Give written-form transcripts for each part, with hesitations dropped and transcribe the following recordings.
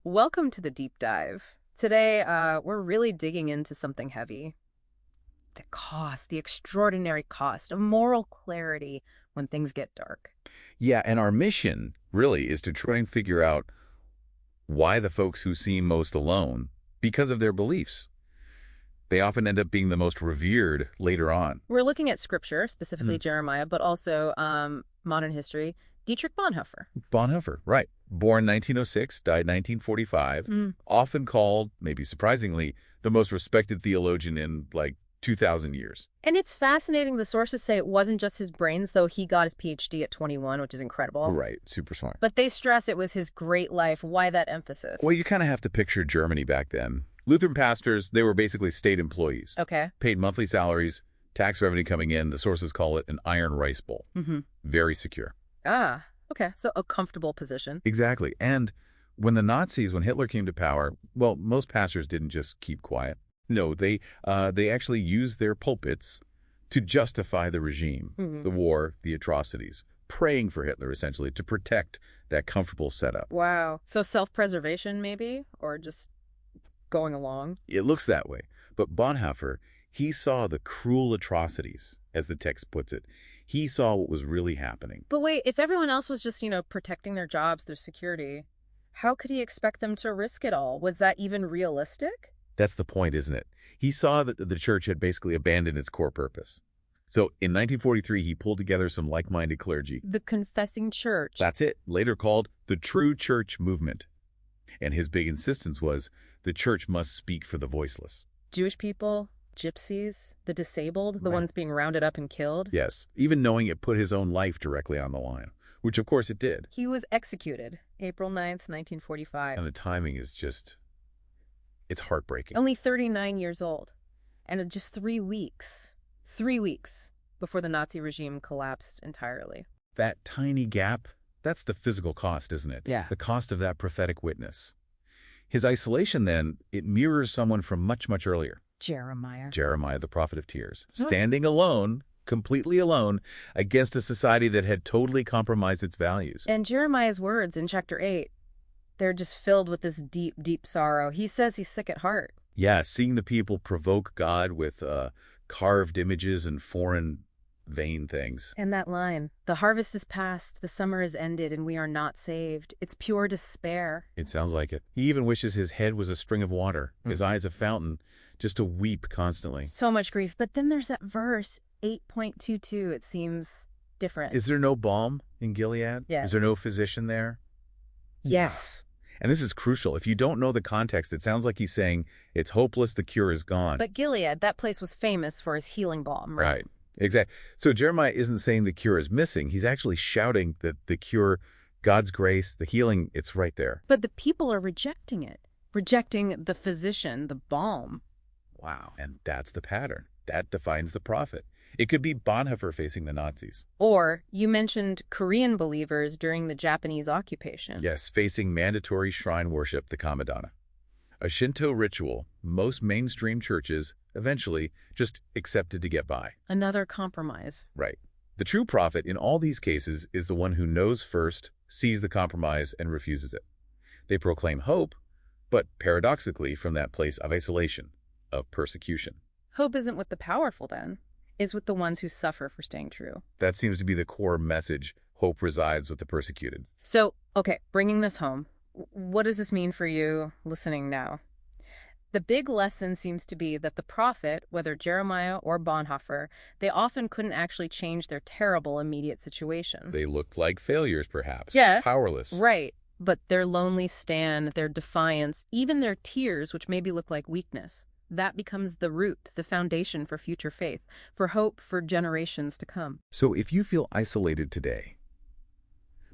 Welcome to the deep dive. Today, we're really digging into something heavy. The extraordinary cost of moral clarity when things get dark. Yeah, and our mission really is to try and figure out why the folks who seem most alone, because of their beliefs, they often end up being the most revered later on. We're looking at scripture, specifically Hmm. Jeremiah, but also modern history. Dietrich Bonhoeffer. Bonhoeffer, right. Born 1906, died 1945, Mm. often called, maybe surprisingly, the most respected theologian in, 2,000 years. And it's fascinating. The sources say it wasn't just his brains, though he got his PhD at 21, which is incredible. Right, super smart. But they stress it was his great life. Why that emphasis? Well, you kind of have to picture Germany back then. Lutheran pastors, they were basically state employees, Okay. paid monthly salaries, tax revenue coming in. The sources call it an iron rice bowl. Mm-hmm. Very secure. Ah, okay. So a comfortable position. Exactly. And when when Hitler came to power, well, most pastors didn't just keep quiet. No, they actually used their pulpits to justify the regime, Mhm. the war, the atrocities, praying for Hitler, essentially, to protect that comfortable setup. Wow. So self-preservation, maybe? Or just going along? It looks that way. But Bonhoeffer, he saw the cruel atrocities, as the text puts it. He saw what was really happening. But wait, if everyone else was just, protecting their jobs, their security, how could he expect them to risk it all? Was that even realistic? That's the point, isn't it? He saw that the church had basically abandoned its core purpose. So in 1943, he pulled together some like-minded clergy. The confessing church. That's it, later called the True Church Movement. And his big insistence was the church must speak for the voiceless. Jewish people, gypsies, the disabled, the Right. ones being rounded up and killed. Yes, even knowing it put his own life directly on the line, which of course it did. He was executed April 9th, 1945. And the timing is just, it's heartbreaking. Only 39 years old. And in just 3 weeks before the Nazi regime collapsed entirely. That tiny gap, that's the physical cost, isn't it? Yeah. The cost of that prophetic witness. His isolation, then, it mirrors someone from much, much earlier. Jeremiah, the prophet of tears, standing alone, completely alone, against a society that had totally compromised its values. And Jeremiah's words in chapter 8, they're just filled with this deep, deep sorrow. He says he's sick at heart. Yeah, seeing the people provoke God with carved images and foreign, vain things. And that line, the harvest is past, the summer is ended, and we are not saved. It's pure despair. It sounds like it. He even wishes his head was a spring of water, his eyes a fountain, just to weep constantly. So much grief. But then there's that verse, 8.22. It seems different. Is there no balm in Gilead? Yeah. Is there no physician there? Yes. And this is crucial. If you don't know the context, it sounds like he's saying, it's hopeless, the cure is gone. But Gilead, that place was famous for his healing balm, right? Right. Exactly. So Jeremiah isn't saying the cure is missing. He's actually shouting that the cure, God's grace, the healing, it's right there. But the people are rejecting it, rejecting the physician, the balm. Wow. And that's the pattern. That defines the prophet. It could be Bonhoeffer facing the Nazis. Or you mentioned Korean believers during the Japanese occupation. Yes, facing mandatory shrine worship, the Kamadana. A Shinto ritual most mainstream churches eventually just accepted to get by. Another compromise. Right. The true prophet in all these cases is the one who knows first, sees the compromise, and refuses it. They proclaim hope, but paradoxically from that place of isolation, of persecution. Hope isn't with the powerful then, is with the ones who suffer for staying true. That seems to be the core message. Hope resides with the persecuted. So, okay, bringing this home, what does this mean for you listening now? The big lesson seems to be that the prophet, whether Jeremiah or Bonhoeffer, they often couldn't actually change their terrible immediate situation. They looked like failures, perhaps. Yeah. Powerless. Right. But their lonely stand, their defiance, even their tears, which maybe look like weakness, that becomes the root, the foundation for future faith, for hope for generations to come. So if you feel isolated today,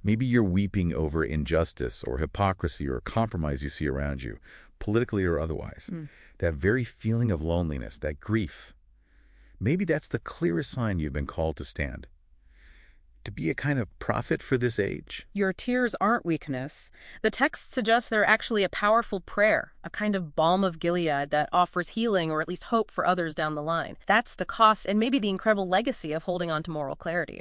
maybe you're weeping over injustice or hypocrisy or compromise you see around you, politically or otherwise, that very feeling of loneliness, that grief, maybe that's the clearest sign you've been called to stand. To be a kind of prophet for this age. Your tears aren't weakness. The text suggests they're actually a powerful prayer, a kind of balm of Gilead that offers healing or at least hope for others down the line. That's the cost and maybe the incredible legacy of holding on to moral clarity.